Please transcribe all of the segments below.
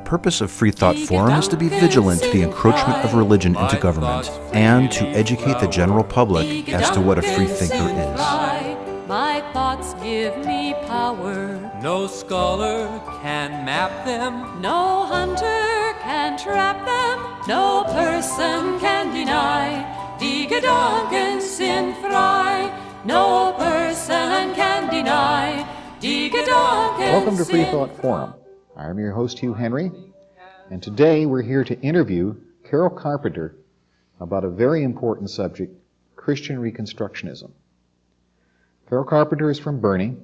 purpose of Freethought Forum is to be vigilant to the encroachment of religion into government and to educate the general public as to what a freethinker is. My thoughts give me power. No scholar can map them. No hunter can trap them. No person can deny. Die Gedanken sind frei. No person can deny. Die Gedanken Welcome to Freethought Forum. I'm your host, Hugh Henry, and today we're here to interview Carol Carpenter about a very important subject, Christian Reconstructionism. Carol Carpenter is from Bernie.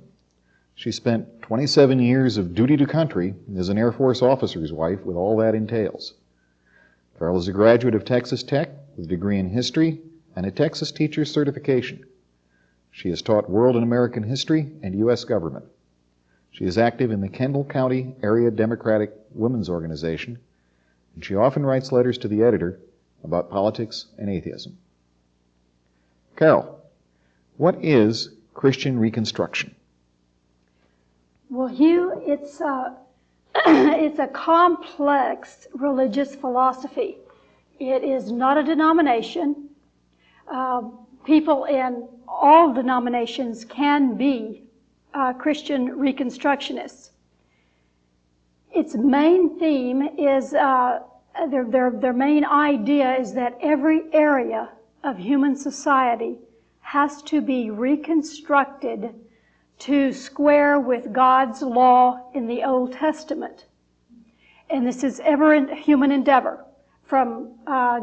She spent 27 years of duty to country as an Air Force officer's wife with all that entails. Carol is a graduate of Texas Tech with a degree in history and a Texas teacher's certification. She has taught world and American history and U.S. government. She is active in the Kendall County Area Democratic Women's Organization, and she often writes letters to the editor about politics and atheism. Carol, what is Christian Reconstruction? Well, Hugh, it's a complex religious philosophy. It is not a denomination. People in all denominations can be Christian Reconstructionists. Its main theme is, their main idea is that every area of human society has to be reconstructed to square with God's law in the Old Testament. And this is ever a human endeavor, from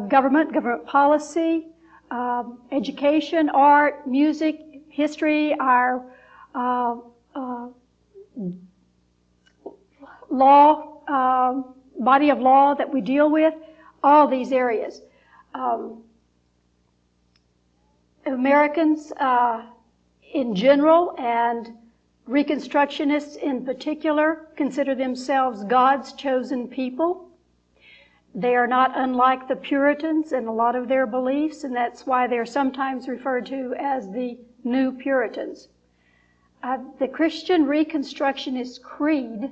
government policy, education, art, music, history, our law, body of law that we deal with, all these areas. Americans in general and Reconstructionists in particular consider themselves God's chosen people. They are not unlike the Puritans in a lot of their beliefs, and that's why they're sometimes referred to as the New Puritans. The Christian Reconstructionist Creed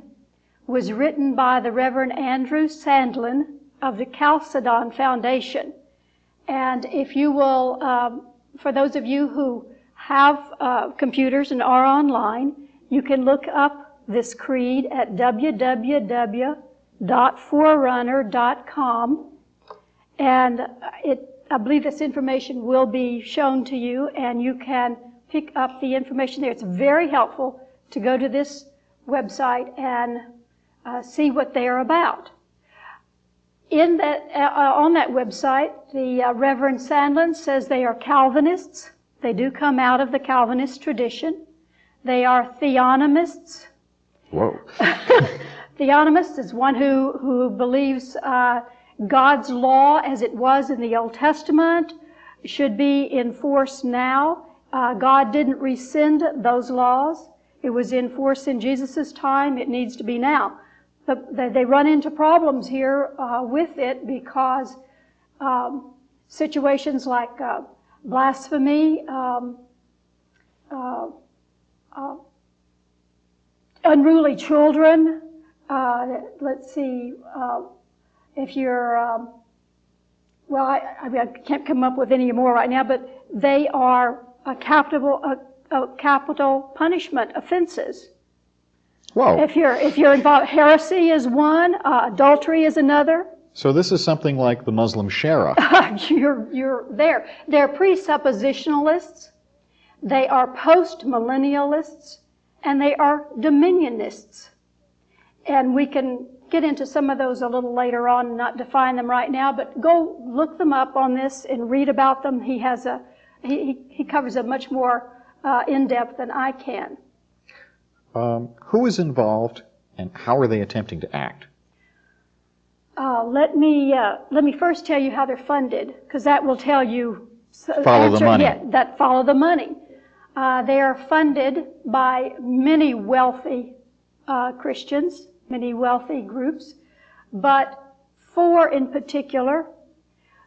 was written by the Reverend Andrew Sandlin of the Chalcedon Foundation. And if you will, for those of you who have computers and are online, you can look up this creed at www.forerunner.com, and I believe this information will be shown to you, and you can pick up the information there. It's very helpful to go to this website and see what they are about. In that, on that website, the Reverend Sandlin says they are Calvinists. They do come out of the Calvinist tradition. They are theonomists. Whoa. Theonomist is one who believes God's law as it was in the Old Testament should be enforced now. God didn't rescind those laws. It was in force in Jesus' time. It needs to be now. But they run into problems here with it because situations like blasphemy, unruly children. Let's see, if you're, well, I can't come up with any more right now, but they are capital punishment offenses. Whoa. If you're involved, heresy is one, adultery is another. So this is something like the Muslim Sharia. You're there. They're presuppositionalists, they are post-millennialists, and they are dominionists. And we can get into some of those a little later on and not define them right now, but go look them up on this and read about them. He covers it much more in-depth than I can. Who is involved and how are they attempting to act? Let me first tell you how they're funded, because that will tell you. Follow the money. Yeah, that follow the money. They are funded by many wealthy Christians, many wealthy groups, but four in particular,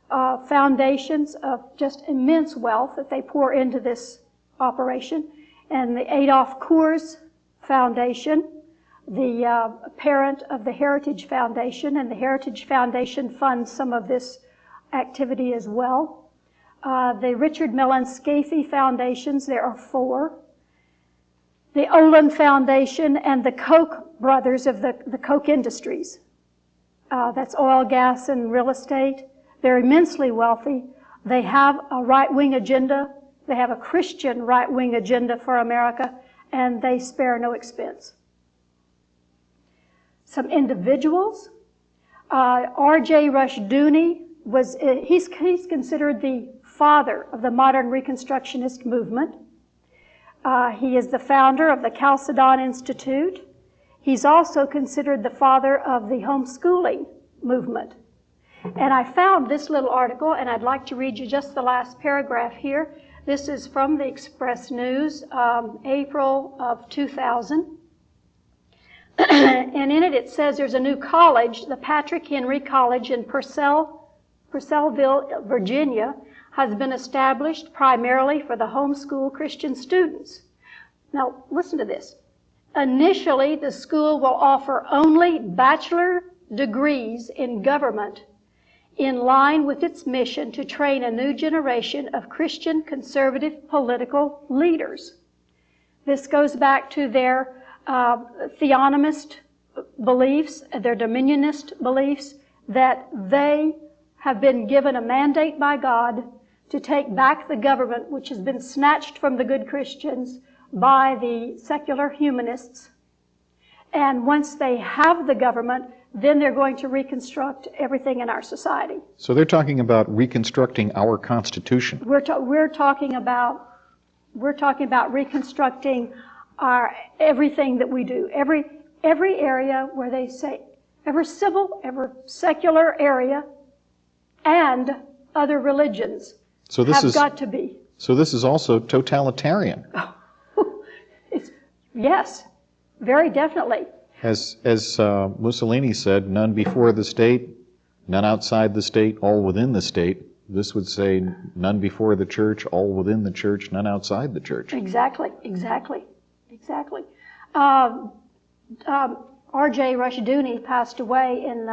foundations of just immense wealth that they pour into this operation, and the Adolf Coors Foundation, the parent of the Heritage Foundation, and the Heritage Foundation funds some of this activity as well. The Richard Mellon Scafee Foundations, there are 4. The Olin Foundation and the Koch brothers of the Koch Industries. That's oil, gas, and real estate. They're immensely wealthy. They have a right-wing agenda. They have a Christian right-wing agenda for America, and they spare no expense. Some individuals. R.J. Rushdoony he's considered the father of the modern Reconstructionist movement. He is the founder of the Chalcedon Institute. He's also considered the father of the homeschooling movement. And I found this little article, and I'd like to read you just the last paragraph here. This is from the Express News, April of 2000. And in it says there's a new college, the Patrick Henry College in Purcellville, Virginia, has been established primarily for the homeschool Christian students. Now, listen to this. Initially, the school will offer only bachelor degrees in government in line with its mission to train a new generation of Christian conservative political leaders. This goes back to their theonomist beliefs, their dominionist beliefs, that they have been given a mandate by God to take back the government, which has been snatched from the good Christians by the secular humanists. And once they have the government, then they're going to reconstruct everything in our society. So they're talking about reconstructing our Constitution. We're talking about reconstructing our everything that we do. Every area where they say, every civil, every secular area, and other religions have got to be. So this is also totalitarian. Yes, very definitely. As Mussolini said, none before the state, none outside the state, all within the state. This would say none before the church, all within the church, none outside the church. Exactly. R.J. Rushdoony passed away in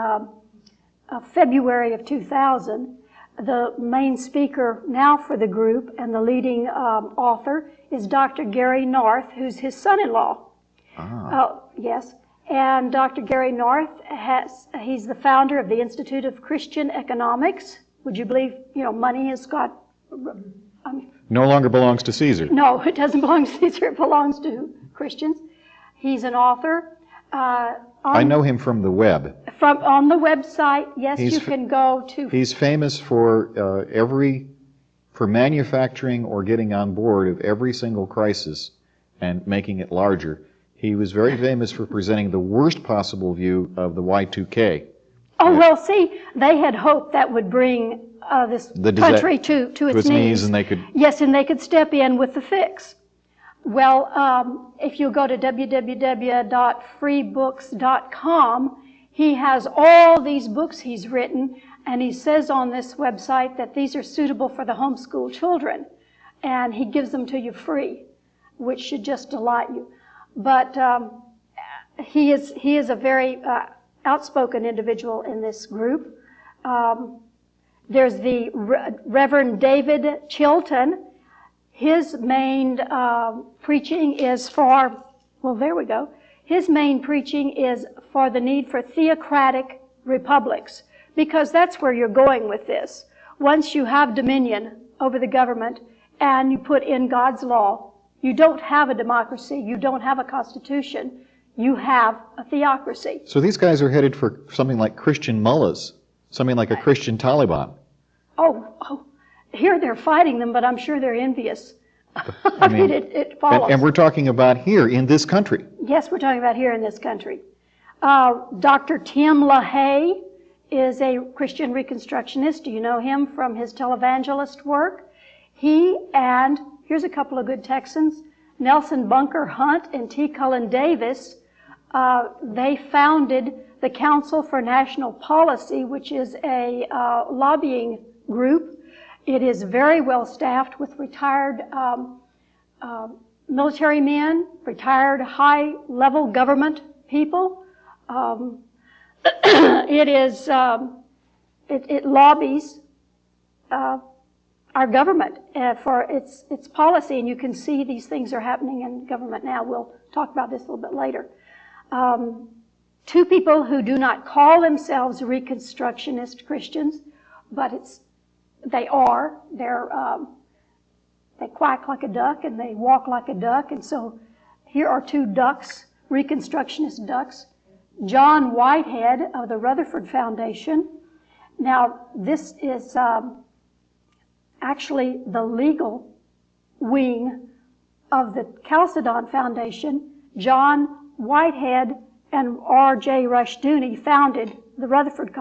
February of 2000. The main speaker now for the group and the leading author is Dr. Gary North, who's his son-in-law. Yes. And Dr. Gary North, he's the founder of the Institute of Christian Economics. Would you believe, money has got... no longer belongs to Caesar. No, it doesn't belong to Caesar. It belongs to Christians. He's an author. I know him from the web. On the website, yes, you can go to... He's famous for manufacturing or getting on board of every single crisis and making it larger. He was very famous for presenting the worst possible view of the Y2K. Oh, well, see, they had hoped that would bring this country to its knees. And they could... Yes, and they could step in with the fix. Well, if you go to www.freebooks.com, he has all these books he's written, and he says on this website that these are suitable for the homeschool children, and he gives them to you free, which should just delight you. But he is a very outspoken individual in this group. There's the Reverend David Chilton. His main preaching is for, his main preaching is for the need for theocratic republics, because that's where you're going with this. Once you have dominion over the government and you put in God's law, you don't have a democracy, you don't have a constitution, you have a theocracy. So these guys are headed for something like Christian mullahs, something like a Christian Taliban. Oh, here they're fighting them, but I'm sure they're envious. I mean, it follows. And we're talking about here in this country. Yes, we're talking about here in this country. Dr. Tim LaHaye is a Christian Reconstructionist. Do you know him from his televangelist work? He and, here's a couple of good Texans, Nelson Bunker Hunt and T. Cullen Davis, they founded the Council for National Policy, which is a lobbying group. It is very well staffed with retired military men, retired high-level government people. It lobbies our government for its policy, and you can see these things are happening in government now. We'll talk about this a little bit later. Two people who do not call themselves Reconstructionist Christians, but they quack like a duck and they walk like a duck, and so here are two ducks, Reconstructionist ducks. John Whitehead of the Rutherford Foundation. Now, this is actually the legal wing of the Chalcedon Foundation. John Whitehead and R.J. Rushdoony founded the Rutherford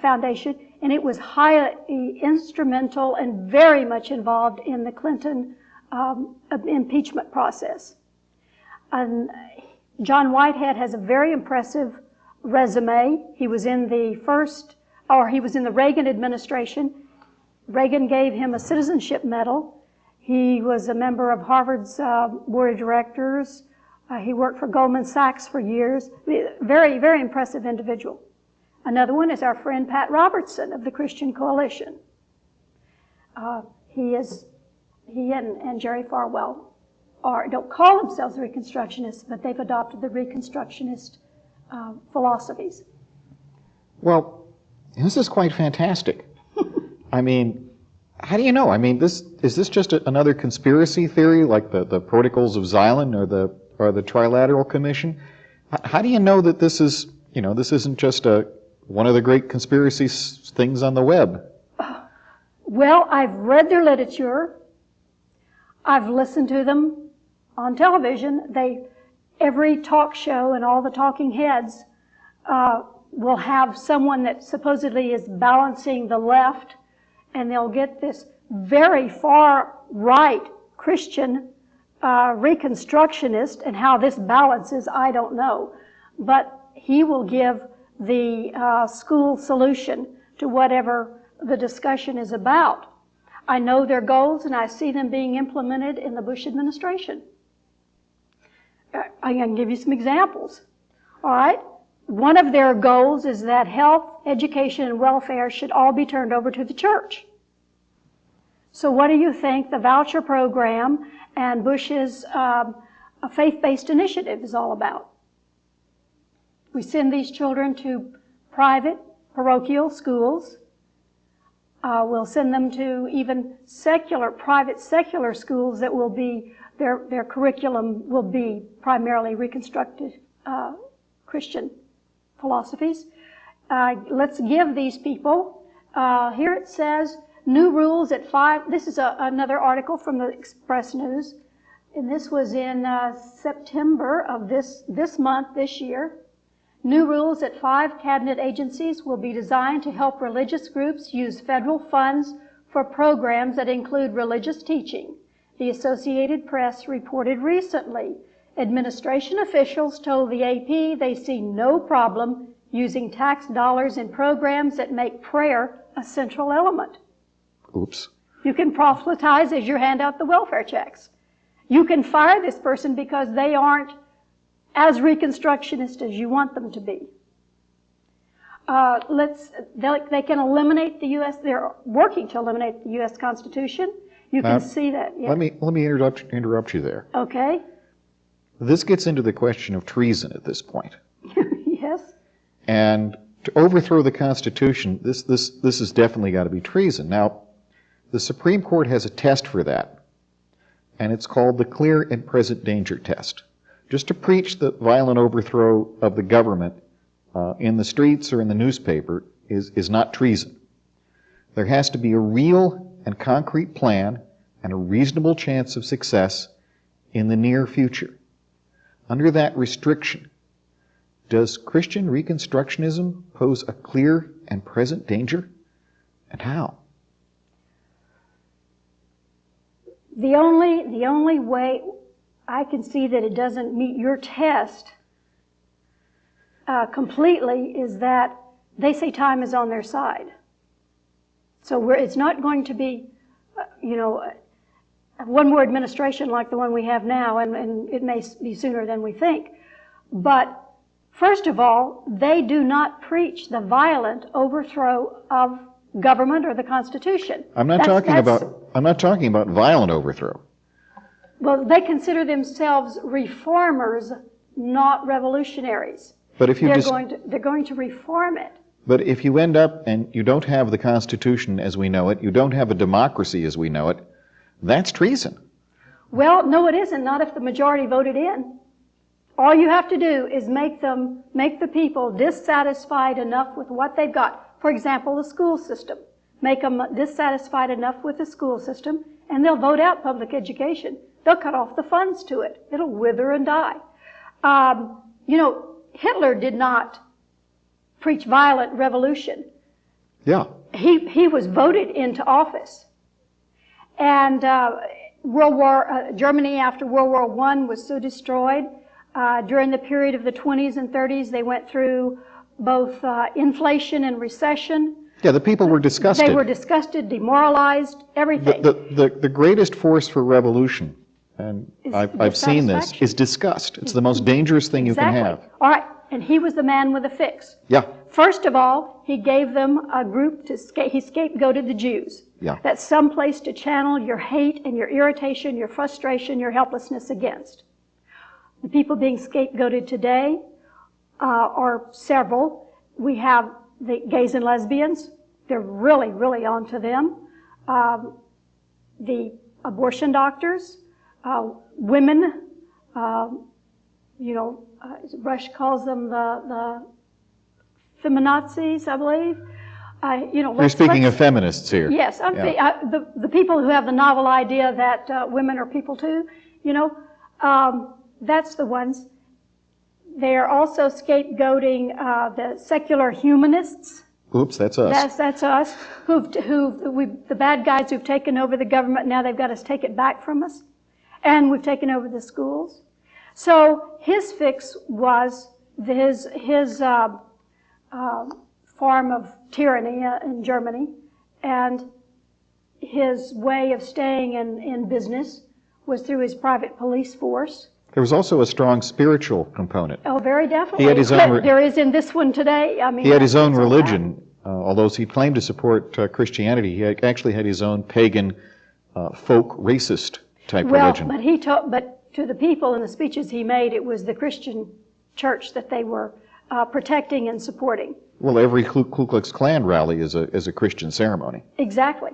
Foundation, and it was highly instrumental and very much involved in the Clinton impeachment process. And John Whitehead has a very impressive resume. He was in the Reagan administration. Reagan gave him a citizenship medal. He was a member of Harvard's board of directors. He worked for Goldman Sachs for years. Very, very impressive individual. Another one is our friend Pat Robertson of the Christian Coalition. He and Jerry Falwell don't call themselves Reconstructionists, but they've adopted the Reconstructionist philosophies. Well, this is quite fantastic. I mean, how do you know? I mean, is this just another conspiracy theory like the Protocols of Xylem or the Trilateral Commission? How do you know that this isn't just one of the great conspiracy things on the web? Well, I've read their literature. I've listened to them on television. Every talk show and all the talking heads will have someone that supposedly is balancing the left, and they'll get this very far right Christian Reconstructionist, and how this balances, I don't know. But he will give the school solution to whatever the discussion is about. I know their goals, and I see them being implemented in the Bush administration. I can give you some examples. All right? One of their goals is that health, education, and welfare should all be turned over to the church. So what do you think the voucher program and Bush's faith-based initiative is all about? We send these children to private parochial schools. We'll send them to even private secular schools that will be, their curriculum will be primarily reconstructed Christian philosophies. Let's give these people, here it says, new rules at 5, this is another article from the Express News, and this was in September of this month, this year. New rules at 5 cabinet agencies will be designed to help religious groups use federal funds for programs that include religious teaching. The Associated Press reported recently. Administration officials told the AP they see no problem using tax dollars in programs that make prayer a central element. Oops. You can proselytize as you hand out the welfare checks. You can fire this person because they aren't as Reconstructionist as you want them to be. They can eliminate the U.S. They're working to eliminate the U.S. Constitution. You can see that. Yeah. Let me interrupt you there. Okay. This gets into the question of treason at this point. Yes. And to overthrow the Constitution, this has definitely got to be treason. Now, the Supreme Court has a test for that, and it's called the clear and present danger test. Just to preach the violent overthrow of the government in the streets or in the newspaper is not treason. There has to be a real and concrete plan and a reasonable chance of success in the near future. Under that restriction, does Christian Reconstructionism pose a clear and present danger? And how? The only way I can see that it doesn't meet your test completely is that they say time is on their side. So it's not going to be, one more administration like the one we have now, and it may be sooner than we think. But first of all, they do not preach the violent overthrow of government or the Constitution. I'm not talking about violent overthrow. Well, they consider themselves reformers, not revolutionaries. But if you they're going to reform it. But if you end up and you don't have the Constitution as we know it, you don't have a democracy as we know it, that's treason. Well, no, it isn't. Not if the majority voted in. All you have to do is make the people dissatisfied enough with what they've got. For example, the school system. Make them dissatisfied enough with the school system, and they'll vote out public education. They'll cut off the funds to it. It'll wither and die. Hitler did not preach violent revolution. Yeah. He was voted into office. And Germany after World War I was so destroyed. During the period of the 20s and 30s, they went through both inflation and recession. Yeah, the people were disgusted. They were disgusted, demoralized, everything. The greatest force for revolution, and I've seen this, is disgust. It's the most dangerous thing you can have. All right, and he was the man with a fix. Yeah. First of all, he gave them a group he scapegoated the Jews. Yeah. That's some place to channel your hate and your irritation, your frustration, your helplessness against. The people being scapegoated today are several. We have the gays and lesbians. They're really, really onto them. The abortion doctors, women, Rush calls them the feminazis, I believe. You're speaking of feminists here. Yes, the people who have the novel idea that women are people too, that's the ones. They are also scapegoating the secular humanists. Oops, that's us. That's us. The bad guys who've taken over the government, now they've got to take it back from us. And we've taken over the schools. So his fix was his form of tyranny in Germany, and his way of staying in business was through his private police force. There was also a strong spiritual component. Oh, very definitely. He had his own there is in this one today. I mean, he had his own religion. Although he claimed to support Christianity, he actually had his own pagan, folk, racist type religion. But to the people in the speeches he made, it was the Christian church that they were protecting and supporting. Well, every Ku Klux Klan rally is a Christian ceremony. Exactly.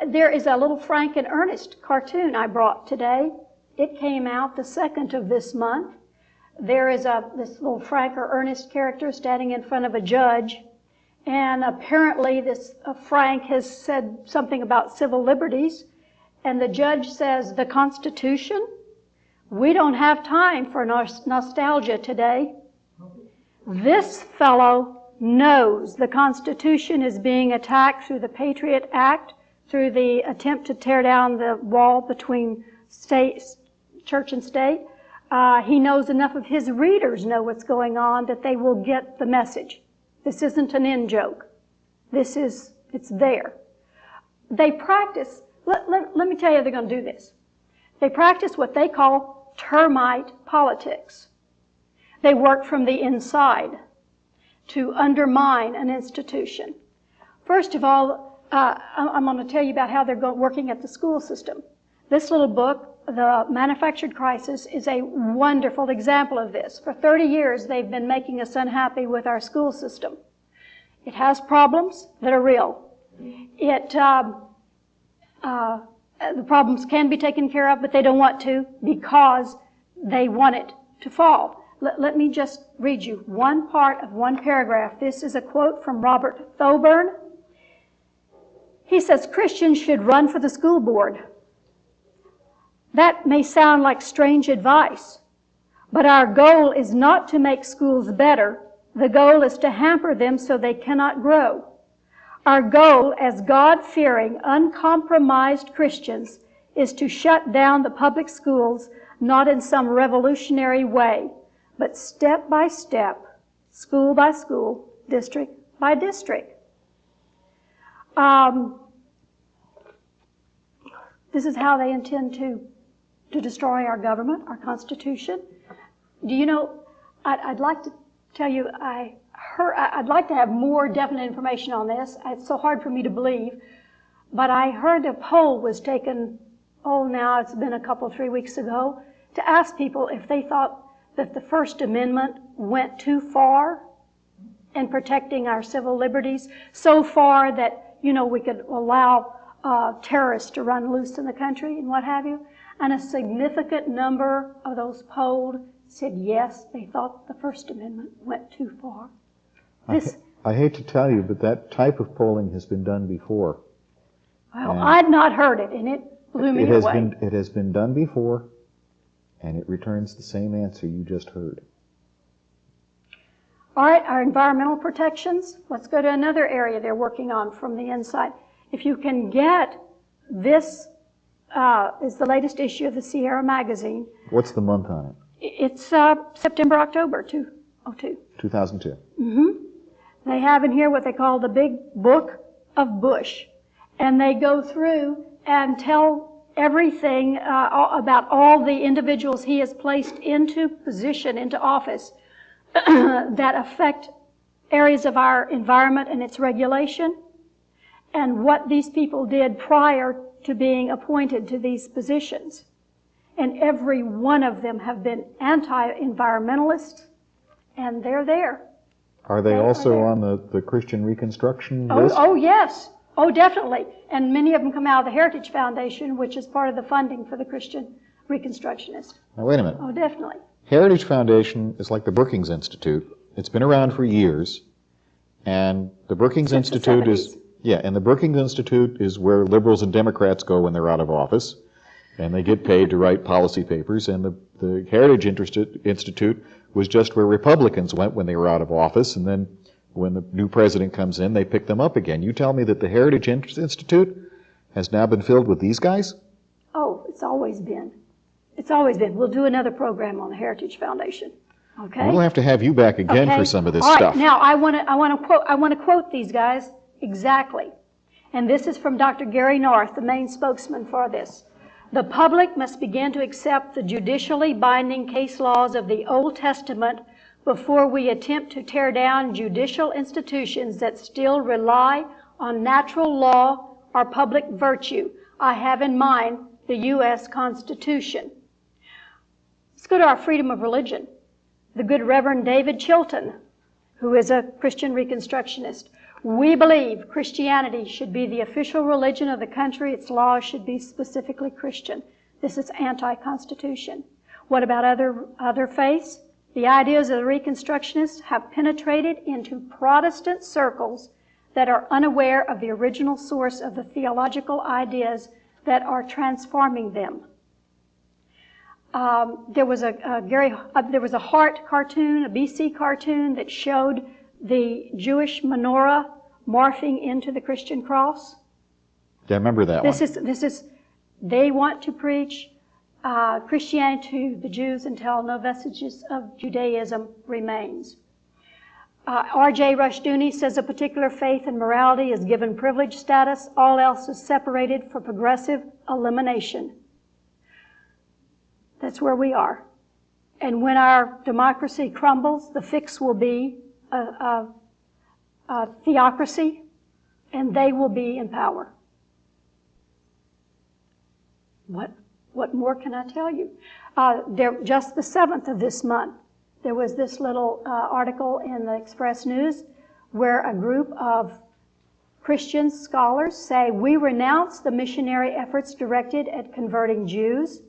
There is a little Frank and Ernest cartoon I brought today. It came out the 2nd of this month. There is this little Frank or Ernest character standing in front of a judge, and apparently this Frank has said something about civil liberties, and the judge says, "The Constitution? We don't have time for nostalgia today." This fellow knows the Constitution is being attacked through the Patriot Act, through the attempt to tear down the wall between church and state. He knows enough of his readers know what's going on that they will get the message. This isn't an in-joke. It's there. They practice, let me tell you they're going to do this. They practice what they call termite politics. They work from the inside to undermine an institution. First of all, I'm going to tell you about how they're working at the school system. This little book, The Manufactured Crisis, is a wonderful example of this. For 30 years, they've been making us unhappy with our school system. It has problems that are real. The problems can be taken care of, but they don't want to because they want it to fall. Let me just read you one part of one paragraph. This is a quote from Robert Thoburn. He says, "Christians should run for the school board. That may sound like strange advice, but our goal is not to make schools better. The goal is to hamper them so they cannot grow. Our goal as God-fearing, uncompromised Christians is to shut down the public schools, not in some revolutionary way, but step by step, school by school, district by district." This is how they intend to to destroy our government, our Constitution. Do you know, I'd like to tell you, I'd like to have more definite information on this. It's so hard for me to believe. But I heard a poll was taken, now it's been a couple, 3 weeks ago, to ask people if they thought that the First Amendment went too far in protecting our civil liberties, so far that, we could allow terrorists to run loose in the country and what have you. And a significant number of those polled said yes, they thought the First Amendment went too far. I hate to tell you, but that type of polling has been done before. Well, I'd not heard it, and it blew me away. It has been done before, and it returns the same answer you just heard. All right, our environmental protections. Let's go to another area they're working on from the inside. If you can get this, is the latest issue of the Sierra magazine. What's the month on it? It's September, October 2002. 2002. Mm-hmm. They have in here what they call the Big Book of Bush. And they go through and tell everything about all the individuals he has placed into position, into office, that affect areas of our environment and its regulation, and what these people did prior to being appointed to these positions. And every one of them have been anti-environmentalists, and they're there. Are they also on the Christian Reconstruction list? Oh, yes. Oh, definitely. And many of them come out of the Heritage Foundation, which is part of the funding for the Christian Reconstructionists. Now, wait a minute. Oh, definitely. Heritage Foundation is like the Brookings Institute. It's been around for years. And the Brookings Institute is... Yeah, and the Brookings Institute is where liberals and Democrats go when they're out of office. And they get paid to write policy papers. And the Heritage Institute was just where Republicans went when they were out of office. And then when the new president comes in, they pick them up again. You tell me that the Heritage Institute has now been filled with these guys? Oh, it's always been. It's always been. We'll do another program on the Heritage Foundation. Okay? We'll have to have you back again for some of this stuff. All right. Now, I want to quote these guys exactly. And this is from Dr. Gary North, the main spokesman for this. The public must begin to accept the judicially binding case laws of the Old Testament before we attempt to tear down judicial institutions that still rely on natural law or public virtue. I have in mind the U.S. Constitution. Let's go to our freedom of religion. The good Reverend David Chilton, who is a Christian Reconstructionist. We believe Christianity should be the official religion of the country. Its laws should be specifically Christian. This is anti-Constitution. What about other faiths? The ideas of the Reconstructionists have penetrated into Protestant circles that are unaware of the original source of the theological ideas that are transforming them. There was a Hart cartoon, a BC cartoon, that showed the Jewish menorah morphing into the Christian cross. Yeah, I remember that one. They want to preach Christianity to the Jews until no vestiges of Judaism remains. R.J. Rushdoony says a particular faith and morality is given privileged status. All else is separated for progressive elimination. That's where we are. And when our democracy crumbles, the fix will be a theocracy, and they will be in power. What more can I tell you? Just the 7th of this month, there was this little article in the Express News where a group of Christian scholars say, we renounce the missionary efforts directed at converting Jews.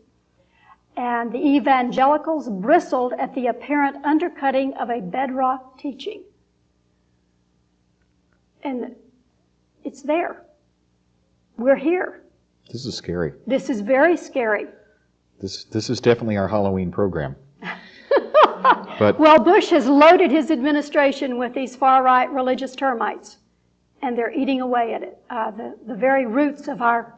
And the evangelicals bristled at the apparent undercutting of a bedrock teaching. And it's there. We're here. This is scary. This is very scary. This is definitely our Halloween program. But well, Bush has loaded his administration with these far-right religious termites, and they're eating away at it. The very roots of our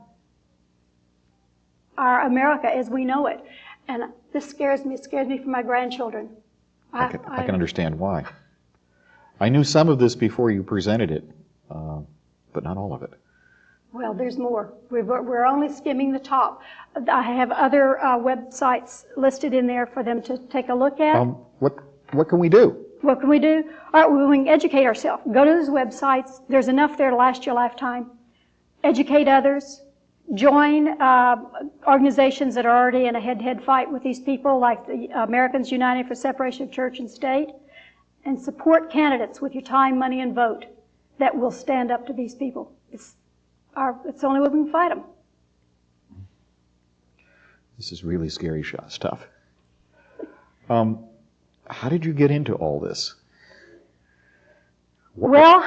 America as we know it. And this scares me. It scares me for my grandchildren. I can understand why. I knew some of this before you presented it, but not all of it. Well, there's more. We're only skimming the top. I have other websites listed in there for them to take a look at. What can we do? What can we do? All right, well, we can educate ourselves. Go to those websites. There's enough there to last your lifetime. Educate others. Join organizations that are already in a head-to-head fight with these people, like the Americans United for Separation of Church and State. And support candidates with your time, money, and vote that will stand up to these people. It's the only way we can fight them. This is really scary stuff. How did you get into all this? Well,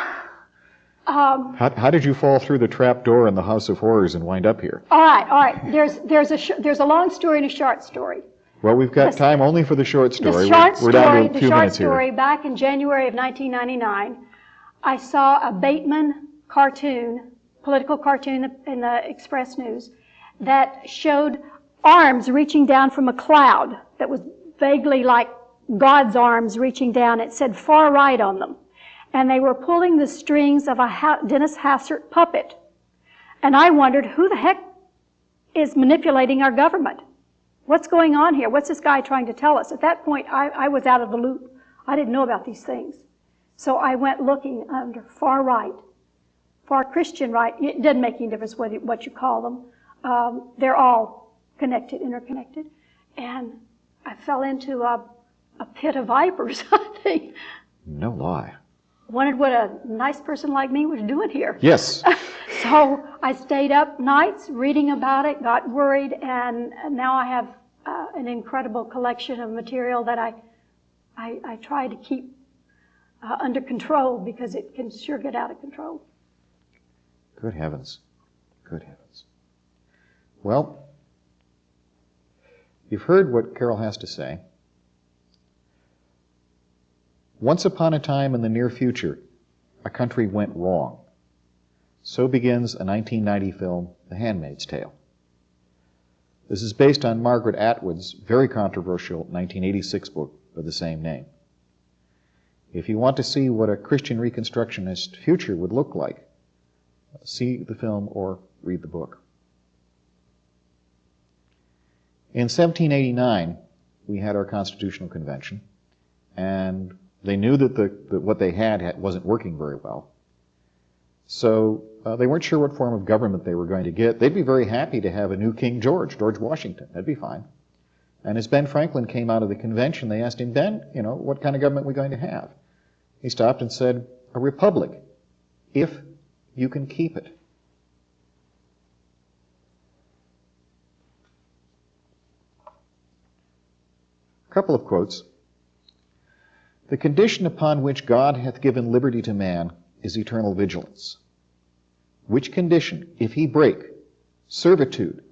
how did you fall through the trap door in the House of Horrors and wind up here? All right. There's a long story and a short story. Well, we've got time only for the short story. We're down to a few minutes here. Story, back in January of 1999, I saw a Bateman cartoon, political cartoon in the Express News, that showed arms reaching down from a cloud that was vaguely like God's arms reaching down. It said far right on them. And they were pulling the strings of a Dennis Hassert puppet. And I wondered, who the heck is manipulating our government? What's going on here? What's this guy trying to tell us? At that point, I was out of the loop. I didn't know about these things. So I went looking under far right, far Christian right. It doesn't make any difference what you call them. They're all connected, interconnected. And I fell into a pit of vipers, I think. No lie. Wondered what a nice person like me was doing here. Yes. So I stayed up nights reading about it, got worried, and now I have an incredible collection of material that I try to keep under control, because it can sure get out of control. Good heavens. Good heavens. Well, you've heard what Carol has to say. Once upon a time in the near future, a country went wrong. So begins a 1990 film, The Handmaid's Tale. This is based on Margaret Atwood's very controversial 1986 book of the same name. If you want to see what a Christian Reconstructionist future would look like, see the film or read the book. In 1789, we had our Constitutional Convention, and they knew that what they had wasn't working very well. So they weren't sure what form of government they were going to get. They'd be very happy to have a new King George Washington. That'd be fine. And as Ben Franklin came out of the convention, they asked him, Ben, what kind of government are we going to have? He stopped and said, a republic, if you can keep it. A couple of quotes. The condition upon which God hath given liberty to man is eternal vigilance. Which condition, if he break, servitude,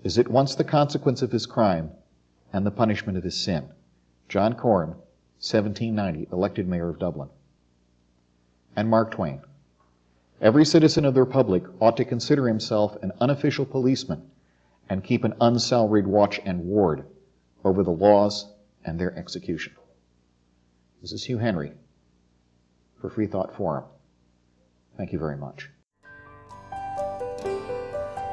is at once the consequence of his crime and the punishment of his sin. John Corn, 1790, elected mayor of Dublin. And Mark Twain. Every citizen of the Republic ought to consider himself an unofficial policeman and keep an unsalaried watch and ward over the laws and their execution. This is Hugh Henry for Freethought Forum. Thank you very much.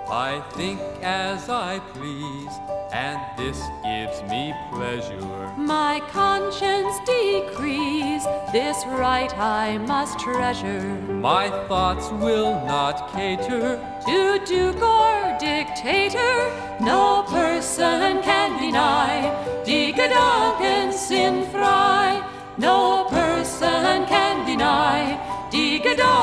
I think as I please, and this gives me pleasure. My conscience decrees, this right I must treasure. My thoughts will not cater To duke or dictator, no person can deny. Die Gedanken sind frei, no person can deny. Die Gedanken